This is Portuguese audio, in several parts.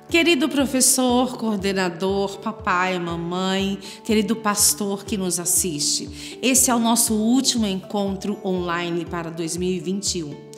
Querido professor, coordenador, papai, mamãe, querido pastor que nos assiste, esse é o nosso último encontro online para 2021.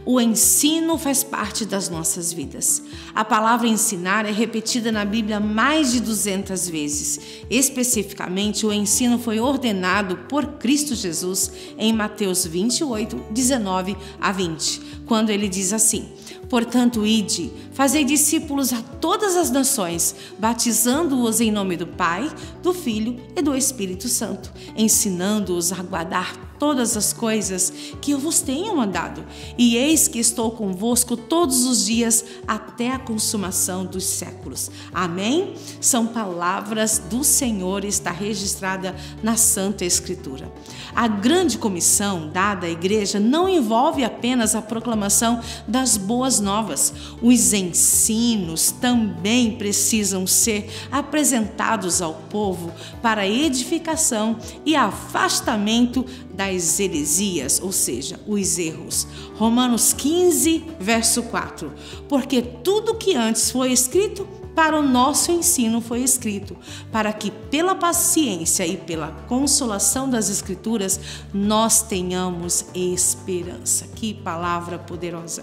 O ensino faz parte das nossas vidas. A palavra ensinar é repetida na Bíblia mais de 200 vezes. Especificamente, o ensino foi ordenado por Cristo Jesus em Mateus 28, 19 a 20, quando ele diz assim: portanto, ide, fazei discípulos a todas as nações, batizando-os em nome do Pai, do Filho e do Espírito Santo, ensinando-os a guardar todas as coisas que eu vos tenho mandado. E eis que estou convosco todos os dias até a consumação dos séculos. Amém? São palavras do Senhor e está registrada na Santa Escritura. A grande comissão dada à igreja não envolve apenas a proclamação das boas novas. Os ensinos também precisam ser apresentados ao povo para edificação e afastamento das heresias, ou seja, os erros. Romanos 15, verso 4. Porque tudo que antes foi escrito para o nosso ensino foi escrito, para que pela paciência e pela consolação das Escrituras nós tenhamos esperança. Que palavra poderosa!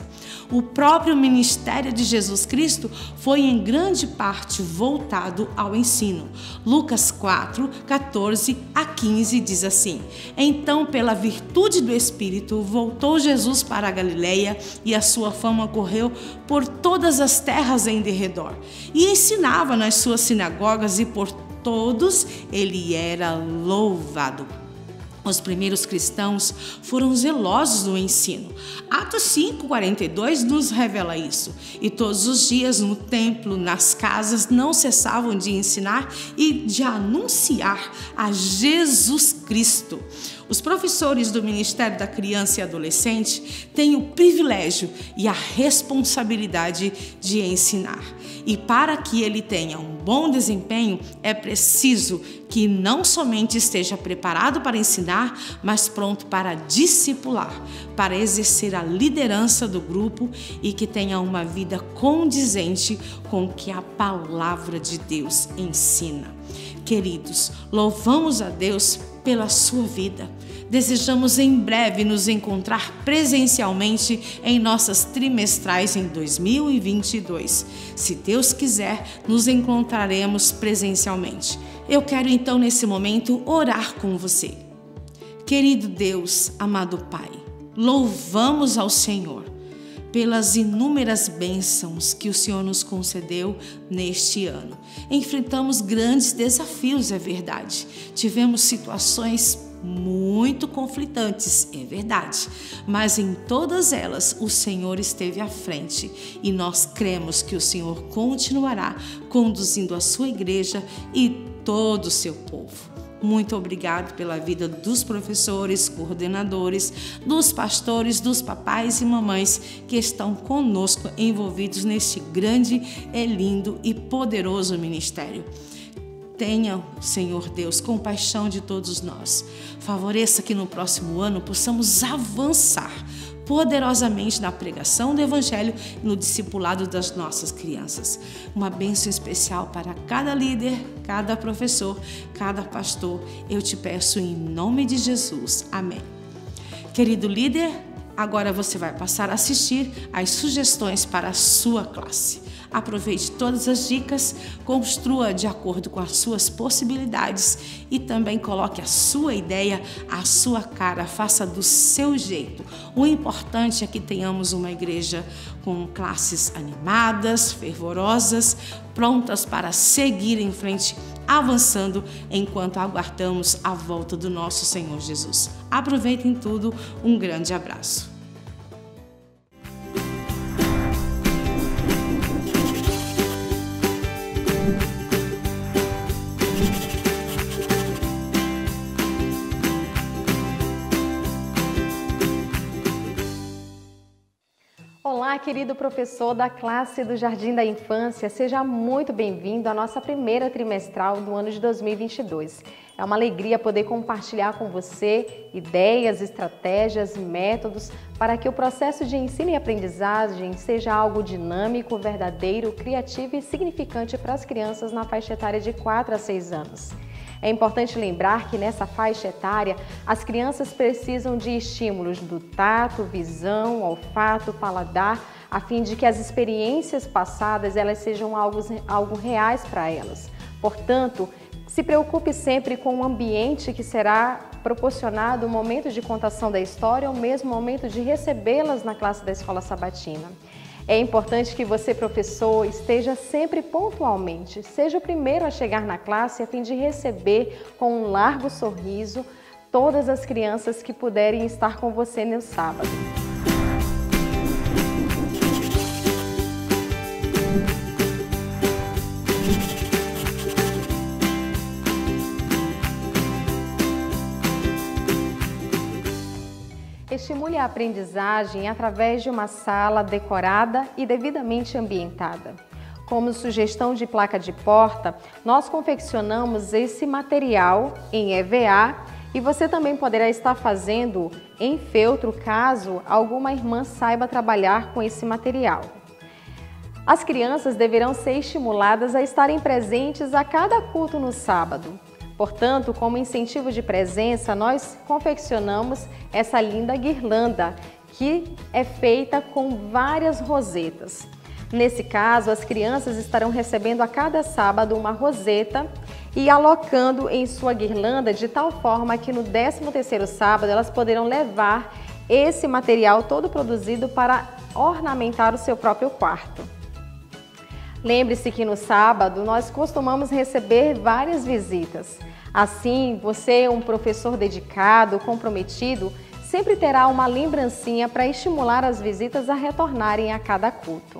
O próprio ministério de Jesus Cristo foi em grande parte voltado ao ensino. Lucas 4, 14 a 15 diz assim: então, pela virtude do Espírito, voltou Jesus para a Galileia e a sua fama correu por todas as terras em derredor. E ensinava nas suas sinagogas e por todos ele era louvado. Os primeiros cristãos foram zelosos no ensino. Atos 5:42 nos revela isso. E todos os dias no templo, nas casas, não cessavam de ensinar e de anunciar a Jesus Cristo. Os professores do Ministério da Criança e Adolescente têm o privilégio e a responsabilidade de ensinar. E para que ele tenha um bom desempenho, é preciso que não somente esteja preparado para ensinar, mas pronto para discipular, para exercer a liderança do grupo e que tenha uma vida condizente com o que a palavra de Deus ensina. Queridos, louvamos a Deus pela sua vida. Desejamos em breve nos encontrar presencialmente em nossas trimestrais em 2022. Se Deus quiser, nos encontraremos presencialmente. Eu quero então nesse momento orar com você. Querido Deus, amado Pai, louvamos ao Senhor pelas inúmeras bênçãos que o Senhor nos concedeu neste ano. Enfrentamos grandes desafios, é verdade. Tivemos situações muito conflitantes, é verdade, mas em todas elas o Senhor esteve à frente e nós cremos que o Senhor continuará conduzindo a sua igreja e todo o seu povo. Muito obrigado pela vida dos professores, coordenadores, dos pastores, dos papais e mamães que estão conosco envolvidos neste grande, lindo e poderoso ministério. Tenha, Senhor Deus, compaixão de todos nós. Favoreça que no próximo ano possamos avançar poderosamente na pregação do Evangelho e no discipulado das nossas crianças. Uma bênção especial para cada líder, cada professor, cada pastor. Eu te peço em nome de Jesus. Amém. Querido líder, agora você vai passar a assistir às sugestões para a sua classe. Aproveite todas as dicas, construa de acordo com as suas possibilidades e também coloque a sua ideia, a sua cara, faça do seu jeito. O importante é que tenhamos uma igreja com classes animadas, fervorosas, prontas para seguir em frente, avançando enquanto aguardamos a volta do nosso Senhor Jesus. Aproveitem tudo, um grande abraço. Olá, Olá, querido professor da classe do Jardim da Infância, seja muito bem-vindo à nossa primeira trimestral do ano de 2022. É uma alegria poder compartilhar com você ideias, estratégias, métodos para que o processo de ensino e aprendizagem seja algo dinâmico, verdadeiro, criativo e significante para as crianças na faixa etária de 4 a 6 anos. É importante lembrar que nessa faixa etária, as crianças precisam de estímulos do tato, visão, olfato, paladar, a fim de que as experiências passadas elas sejam algo reais para elas. Portanto, se preocupe sempre com o ambiente que será proporcionado o momento de contação da história ou mesmo o momento de recebê-las na classe da Escola Sabatina. É importante que você, professor, esteja sempre pontualmente, seja o primeiro a chegar na classe a fim de receber com um largo sorriso todas as crianças que puderem estar com você no sábado. Estimule a aprendizagem através de uma sala decorada e devidamente ambientada. Como sugestão de placa de porta, nós confeccionamos esse material em EVA e você também poderá estar fazendo em feltro caso alguma irmã saiba trabalhar com esse material. As crianças deverão ser estimuladas a estarem presentes a cada culto no sábado. Portanto, como incentivo de presença, nós confeccionamos essa linda guirlanda, que é feita com várias rosetas. Nesse caso, as crianças estarão recebendo a cada sábado uma roseta e alocando em sua guirlanda de tal forma que no 13º sábado elas poderão levar esse material todo produzido para ornamentar o seu próprio quarto. Lembre-se que no sábado nós costumamos receber várias visitas. Assim, você, um professor dedicado, comprometido, sempre terá uma lembrancinha para estimular as visitas a retornarem a cada culto.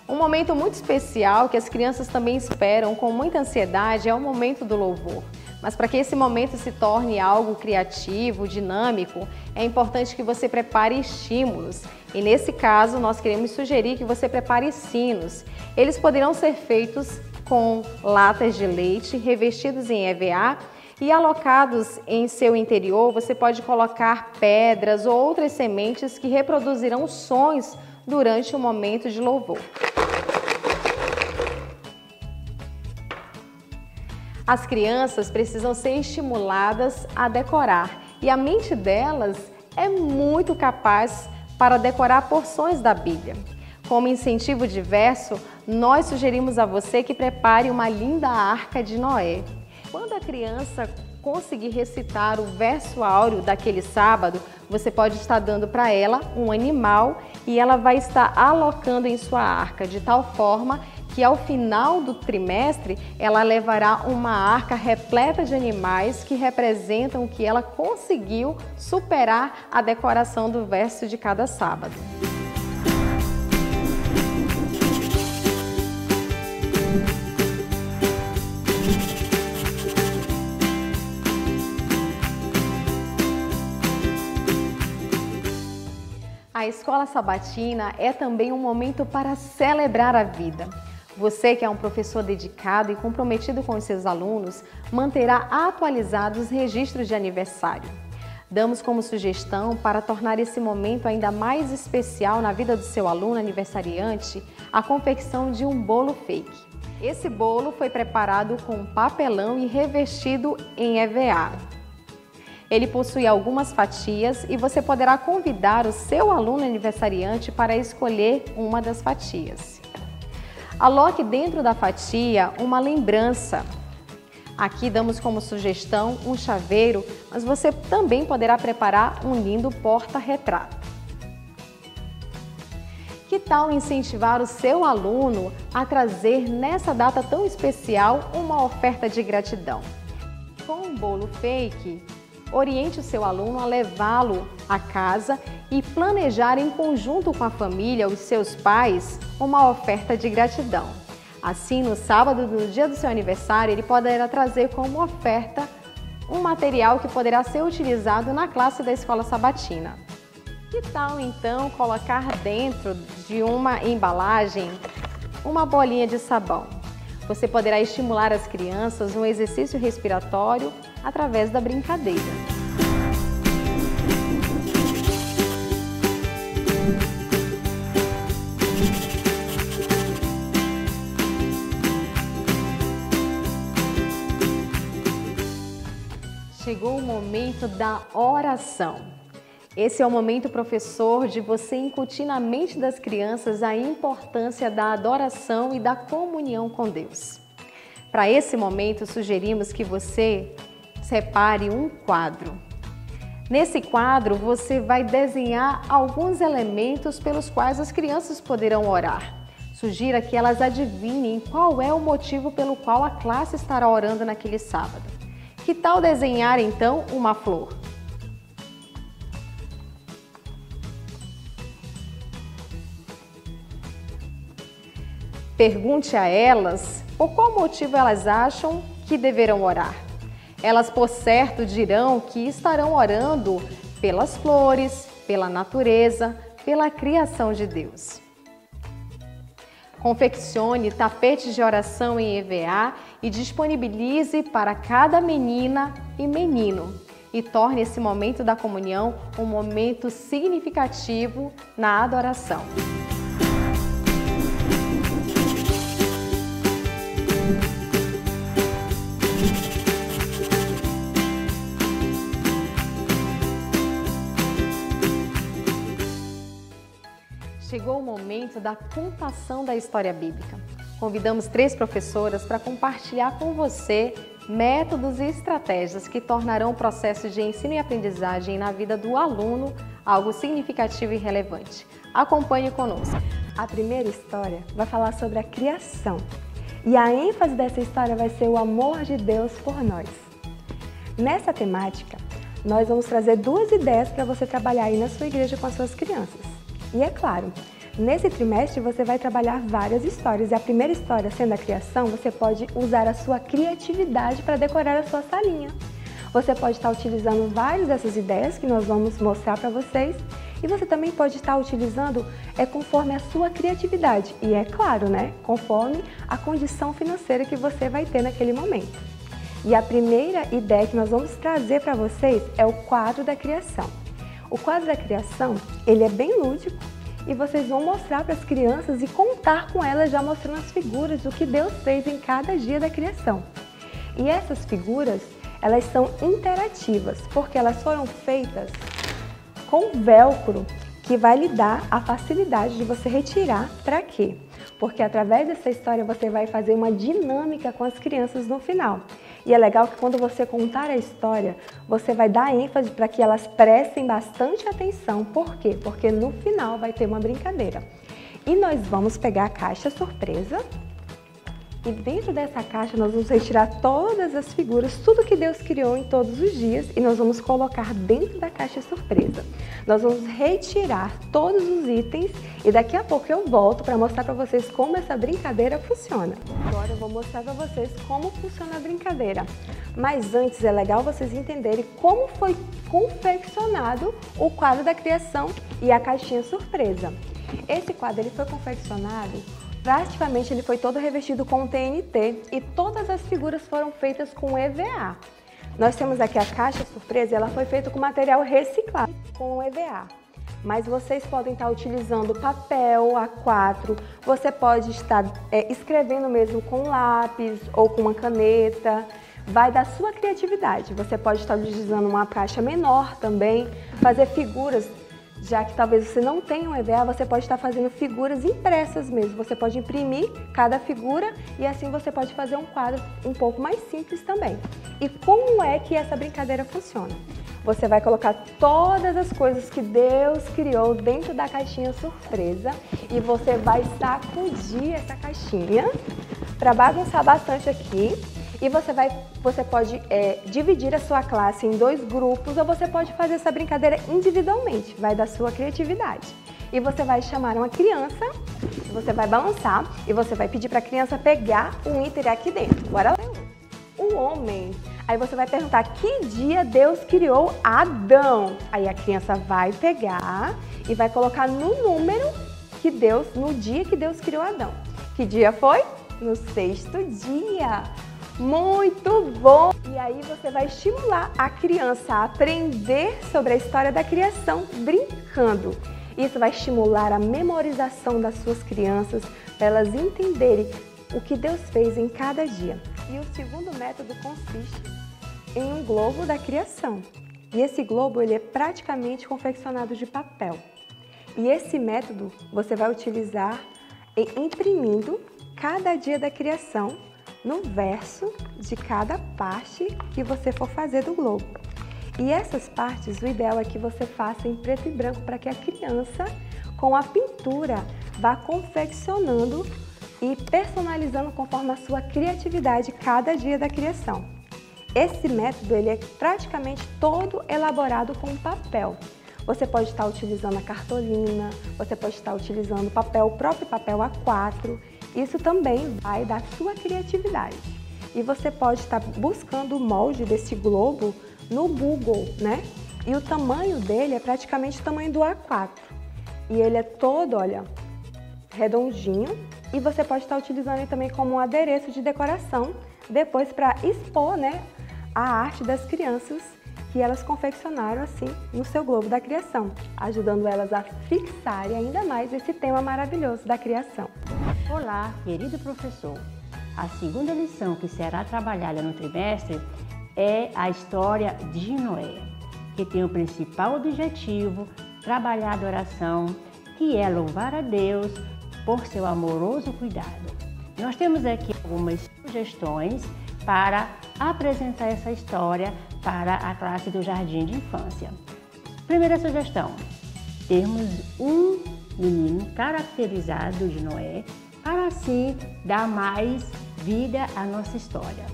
Um momento muito especial que as crianças também esperam com muita ansiedade é o momento do louvor. Mas para que esse momento se torne algo criativo, dinâmico, é importante que você prepare estímulos. E nesse caso, nós queremos sugerir que você prepare sinos. Eles poderão ser feitos com latas de leite revestidos em EVA e alocados em seu interior, você pode colocar pedras ou outras sementes que reproduzirão sons durante o momento de louvor. As crianças precisam ser estimuladas a decorar e a mente delas é muito capaz para decorar porções da Bíblia. Como incentivo diverso, nós sugerimos a você que prepare uma linda arca de Noé. Quando a criança conseguir recitar o verso áureo daquele sábado, você pode estar dando para ela um animal e ela vai estar alocando em sua arca, de tal forma que ao final do trimestre ela levará uma arca repleta de animais que representam que ela conseguiu superar a decoração do verso de cada sábado. A Escola Sabatina é também um momento para celebrar a vida. Você, que é um professor dedicado e comprometido com os seus alunos, manterá atualizados os registros de aniversário. Damos como sugestão, para tornar esse momento ainda mais especial na vida do seu aluno aniversariante, a confecção de um bolo fake. Esse bolo foi preparado com papelão e revestido em EVA. Ele possui algumas fatias e você poderá convidar o seu aluno aniversariante para escolher uma das fatias. Aloque dentro da fatia uma lembrança. Aqui damos como sugestão um chaveiro, mas você também poderá preparar um lindo porta-retrato. Que tal incentivar o seu aluno a trazer nessa data tão especial uma oferta de gratidão? Com um bolo fake, oriente o seu aluno a levá-lo a casa e planejar em conjunto com a família, os seus pais, uma oferta de gratidão. Assim, no sábado, no dia do seu aniversário, ele poderá trazer como oferta um material que poderá ser utilizado na classe da Escola Sabatina. Que tal então colocar dentro de uma embalagem uma bolinha de sabão? Você poderá estimular as crianças no exercício respiratório através da brincadeira. Chegou o momento da oração. Esse é o momento, professor, de você incutir na mente das crianças a importância da adoração e da comunhão com Deus. Para esse momento, sugerimos que você separe um quadro. Nesse quadro, você vai desenhar alguns elementos pelos quais as crianças poderão orar. Sugira que elas adivinhem qual é o motivo pelo qual a classe estará orando naquele sábado. Que tal desenhar, então, uma flor? Pergunte a elas por qual motivo elas acham que deverão orar. Elas, por certo, dirão que estarão orando pelas flores, pela natureza, pela criação de Deus. Confeccione tapetes de oração em EVA e disponibilize para cada menina e menino. E torne esse momento da comunhão um momento significativo na adoração. Chegou o momento da contação da história bíblica. Convidamos 3 professoras para compartilhar com você métodos e estratégias que tornarão o processo de ensino e aprendizagem na vida do aluno algo significativo e relevante. Acompanhe conosco. A primeira história vai falar sobre a criação. E a ênfase dessa história vai ser o amor de Deus por nós. Nessa temática, nós vamos trazer 2 ideias para você trabalhar aí na sua igreja com as suas crianças. E é claro, nesse trimestre você vai trabalhar várias histórias. E a primeira história, sendo a criação, você pode usar a sua criatividade para decorar a sua salinha. Você pode estar utilizando várias dessas ideias que nós vamos mostrar para vocês. E você também pode estar utilizando conforme a sua criatividade. E é claro, conforme a condição financeira que você vai ter naquele momento. E a primeira ideia que nós vamos trazer para vocês é o quadro da criação. O quadro da criação, ele é bem lúdico e vocês vão mostrar para as crianças e contar com elas, já mostrando as figuras do que Deus fez em cada dia da criação. E essas figuras, elas são interativas, porque elas foram feitas com velcro, que vai lhe dar a facilidade de você retirar. Para quê? Porque através dessa história você vai fazer uma dinâmica com as crianças no final. E é legal que quando você contar a história, você vai dar ênfase para que elas prestem bastante atenção. Por quê? Porque no final vai ter uma brincadeira. E nós vamos pegar a caixa surpresa. E dentro dessa caixa nós vamos retirar todas as figuras, tudo que Deus criou em todos os dias, e nós vamos colocar dentro da caixa surpresa. Nós vamos retirar todos os itens e daqui a pouco eu volto para mostrar para vocês como essa brincadeira funciona. Agora eu vou mostrar para vocês como funciona a brincadeira. Mas antes é legal vocês entenderem como foi confeccionado o quadro da criação e a caixinha surpresa. Esse quadro ele foi confeccionado, praticamente ele foi todo revestido com TNT e todas as figuras foram feitas com EVA. Nós temos aqui a caixa surpresa, ela foi feita com material reciclado, com EVA. Mas vocês podem estar utilizando papel A4, você pode estar escrevendo mesmo com lápis ou com uma caneta, vai da sua criatividade. Você pode estar utilizando uma caixa menor também, fazer figuras. Já que talvez você não tenha um EVA, você pode estar fazendo figuras impressas mesmo. Você pode imprimir cada figura e assim você pode fazer um quadro um pouco mais simples também. E como é que essa brincadeira funciona? Você vai colocar todas as coisas que Deus criou dentro da caixinha surpresa e você vai sacudir essa caixinha para bagunçar bastante aqui. E você pode dividir a sua classe em 2 grupos ou você pode fazer essa brincadeira individualmente, vai da sua criatividade. E você vai chamar uma criança, você vai balançar e você vai pedir para a criança pegar um item aqui dentro. Bora lá. O homem, Aí você vai perguntar, que dia Deus criou Adão? Aí a criança vai pegar e vai colocar no número no dia que Deus criou Adão. Que dia foi? No sexto dia. Muito bom! E aí você vai estimular a criança a aprender sobre a história da criação brincando. Isso vai estimular a memorização das suas crianças, para elas entenderem o que Deus fez em cada dia. E o segundo método consiste em um globo da criação. E esse globo ele é praticamente confeccionado de papel. E esse método você vai utilizar imprimindo cada dia da criação no verso de cada parte que você for fazer do globo. E essas partes, o ideal é que você faça em preto e branco para que a criança, com a pintura, vá confeccionando e personalizando conforme a sua criatividade cada dia da criação. Esse método ele é praticamente todo elaborado com papel. Você pode estar utilizando a cartolina, você pode estar utilizando o próprio papel A4. Isso também vai da sua criatividade. E você pode estar buscando o molde desse globo no Google, né? E o tamanho dele é praticamente o tamanho do A4. E ele é todo, olha, redondinho. E você pode estar utilizando ele também como um adereço de decoração, depois para expor, né, a arte das crianças que elas confeccionaram assim no seu globo da criação, ajudando elas a fixarem ainda mais esse tema maravilhoso da criação. Olá, querido professor! A segunda lição que será trabalhada no trimestre é a história de Noé, que tem o principal objetivo trabalhar a adoração, que é louvar a Deus por seu amoroso cuidado. Nós temos aqui algumas sugestões para apresentar essa história para a classe do Jardim de Infância. Primeira sugestão, termos um menino caracterizado de Noé para assim dar mais vida à nossa história.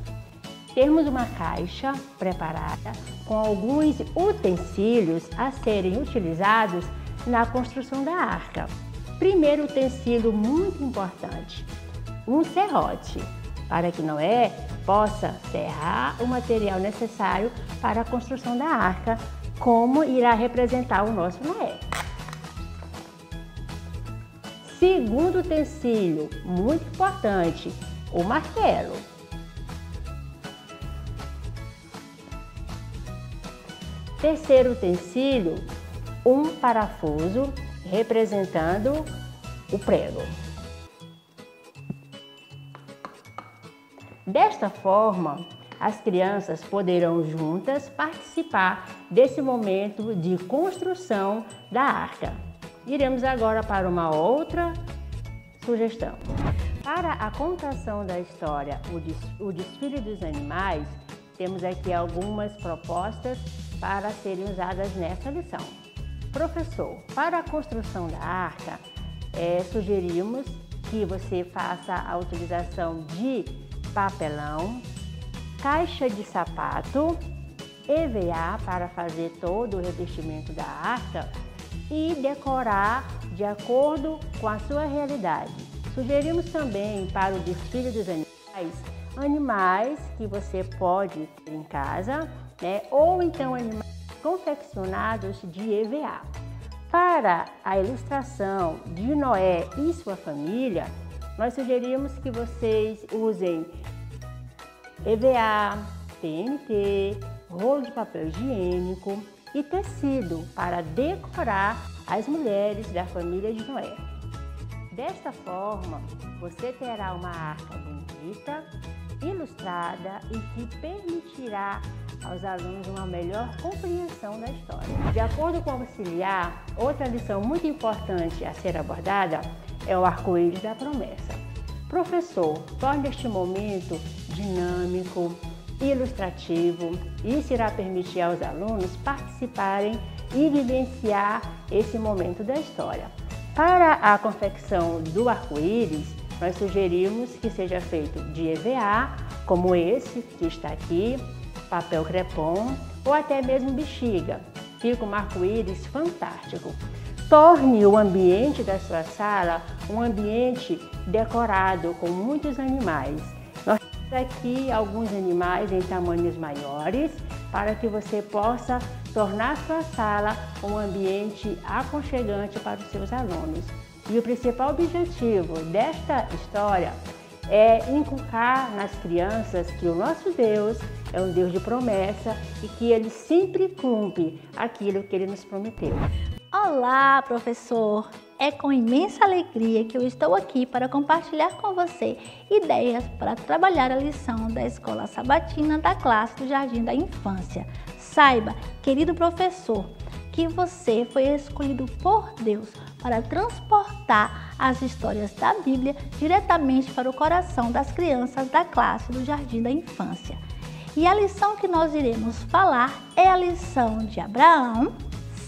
Termos uma caixa preparada com alguns utensílios a serem utilizados na construção da arca. Primeiro utensílio muito importante, um serrote, para que Noé possa serrar o material necessário para a construção da arca, como irá representar o nosso Noé. Segundo utensílio, muito importante, o martelo. Terceiro utensílio, um parafuso representando o prego. Desta forma, as crianças poderão juntas participar desse momento de construção da arca. Iremos agora para uma outra sugestão. Para a contação da história O Desfile dos Animais, temos aqui algumas propostas para serem usadas nessa lição. Professor, para a construção da arca, sugerimos que você faça a utilização de papelão, caixa de sapato, EVA para fazer todo o revestimento da arca e decorar de acordo com a sua realidade. Sugerimos também para o desfile dos animais que você pode ter em casa, né? Ou então animais confeccionados de EVA. Para a ilustração de Noé e sua família, nós sugerimos que vocês usem EVA, TNT, rolo de papel higiênico e tecido para decorar as mulheres da família de Noé. Desta forma, você terá uma arca bonita, ilustrada e que permitirá aos alunos uma melhor compreensão da história. De acordo com o auxiliar, outra lição muito importante a ser abordada é o arco-íris da promessa. Professor, torne este momento dinâmico, ilustrativo. Isso irá permitir aos alunos participarem e vivenciar esse momento da história. Para a confecção do arco-íris, nós sugerimos que seja feito de EVA, como esse que está aqui, papel crepom ou até mesmo bexiga. Fica um arco-íris fantástico. Torne o ambiente da sua sala um ambiente decorado com muitos animais. Aqui alguns animais em tamanhos maiores para que você possa tornar sua sala um ambiente aconchegante para os seus alunos. E o principal objetivo desta história é inculcar nas crianças que o nosso Deus é um Deus de promessa e que Ele sempre cumpre aquilo que Ele nos prometeu. Olá, professor! É com imensa alegria que eu estou aqui para compartilhar com você ideias para trabalhar a lição da Escola Sabatina da classe do Jardim da Infância. Saiba, querido professor, que você foi escolhido por Deus para transportar as histórias da Bíblia diretamente para o coração das crianças da classe do Jardim da Infância. E a lição que nós iremos falar é a lição de Abraão,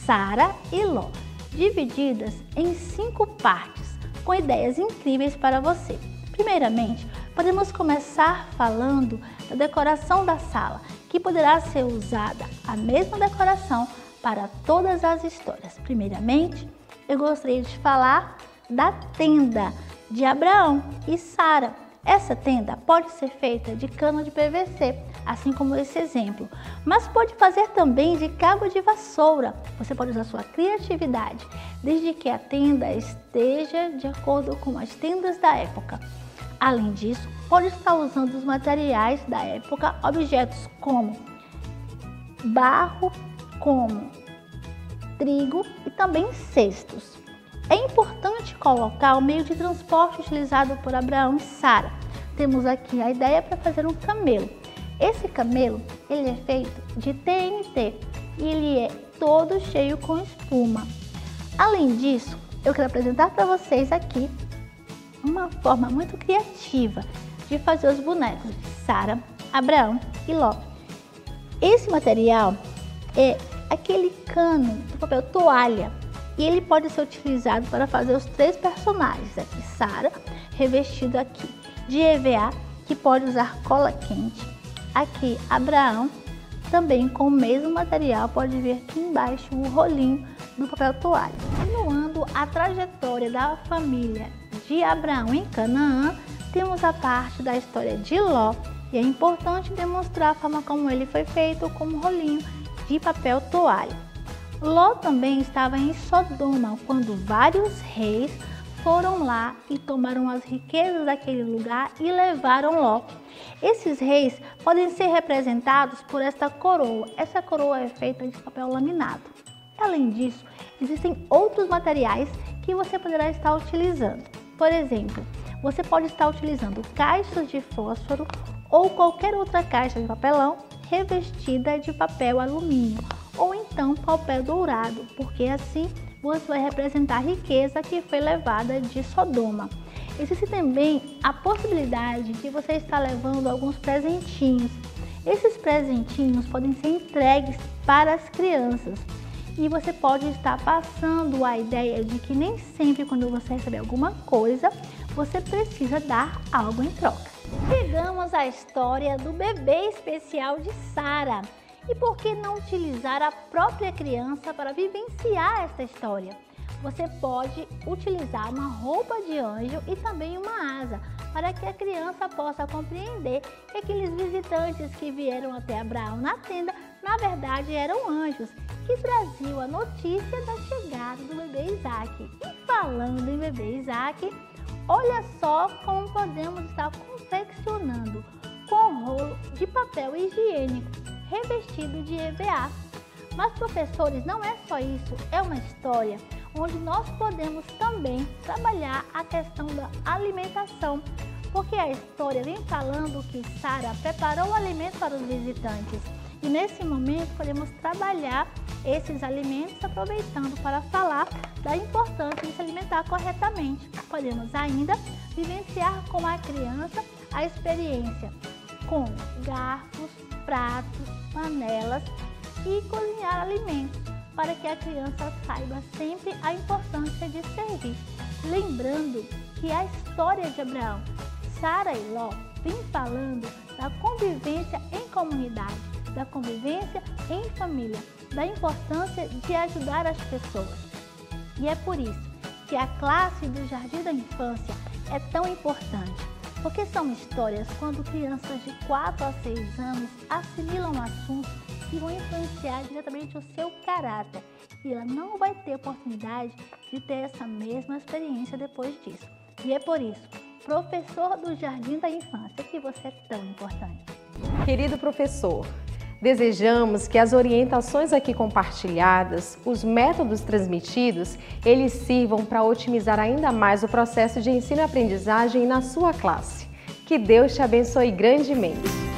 Sara e Ló, divididas em 5 partes, com ideias incríveis para você. Primeiramente, podemos começar falando da decoração da sala, que poderá ser usada a mesma decoração para todas as histórias. Primeiramente, eu gostaria de falar da tenda de Abraão e Sara. Essa tenda pode ser feita de cano de PVC, assim como esse exemplo, mas pode fazer também de cabo de vassoura. Você pode usar sua criatividade, desde que a tenda esteja de acordo com as tendas da época. Além disso, pode estar usando os materiais da época, objetos como barro, como trigo e também cestos. É importante colocar o meio de transporte utilizado por Abraão e Sara. Temos aqui a ideia para fazer um camelo. Esse camelo, ele é feito de TNT e ele é todo cheio com espuma. Além disso, eu quero apresentar para vocês aqui uma forma muito criativa de fazer os bonecos de Sara, Abraão e Ló. Esse material é aquele cano do papel toalha e ele pode ser utilizado para fazer os 3 personagens. Aqui Sara, revestida aqui de EVA, que pode usar cola quente. Aqui Abraão, também com o mesmo material, pode ver aqui embaixo o rolinho do papel toalha. Continuando a trajetória da família de Abraão em Canaã, temos a parte da história de Ló, e é importante demonstrar a forma como ele foi feito com um rolinho de papel toalha. Ló também estava em Sodoma, quando vários reis foram lá e tomaram as riquezas daquele lugar e levaram Ló. Esses reis podem ser representados por esta coroa. Essa coroa é feita de papel laminado. Além disso, existem outros materiais que você poderá estar utilizando. Por exemplo, você pode estar utilizando caixas de fósforo ou qualquer outra caixa de papelão revestida de papel alumínio, ou então papel dourado, porque assim você vai representar a riqueza que foi levada de Sodoma. Existe também a possibilidade de você estar levando alguns presentinhos. Esses presentinhos podem ser entregues para as crianças e você pode estar passando a ideia de que nem sempre quando você receber alguma coisa, você precisa dar algo em troca. Chegamos à história do bebê especial de Sara. E por que não utilizar a própria criança para vivenciar esta história? Você pode utilizar uma roupa de anjo e também uma asa, para que a criança possa compreender que aqueles visitantes que vieram até Abraão na tenda, na verdade eram anjos, que traziam a notícia da chegada do bebê Isaac. E falando em bebê Isaac, olha só como podemos estar confeccionando com um rolo de papel higiênico revestido de EVA. Mas, professores, não é só isso, é uma história onde nós podemos também trabalhar a questão da alimentação, porque a história vem falando que Sara preparou o alimento para os visitantes e nesse momento podemos trabalhar esses alimentos aproveitando para falar da importância de se alimentar corretamente. Podemos ainda vivenciar com a criança a experiência com garfos, pratos, panelas e cozinhar alimentos, para que a criança saiba sempre a importância de servir. Lembrando que a história de Abraão, Sara e Ló vem falando da convivência em comunidade, da convivência em família, da importância de ajudar as pessoas. E é por isso que a classe do Jardim da Infância é tão importante. Porque são histórias quando crianças de 4 a 6 anos assimilam assuntos que vão influenciar diretamente o seu caráter. E ela não vai ter oportunidade de ter essa mesma experiência depois disso. E é por isso, professor do Jardim da Infância, que você é tão importante. Querido professor, desejamos que as orientações aqui compartilhadas, os métodos transmitidos, eles sirvam para otimizar ainda mais o processo de ensino e aprendizagem na sua classe. Que Deus te abençoe grandemente.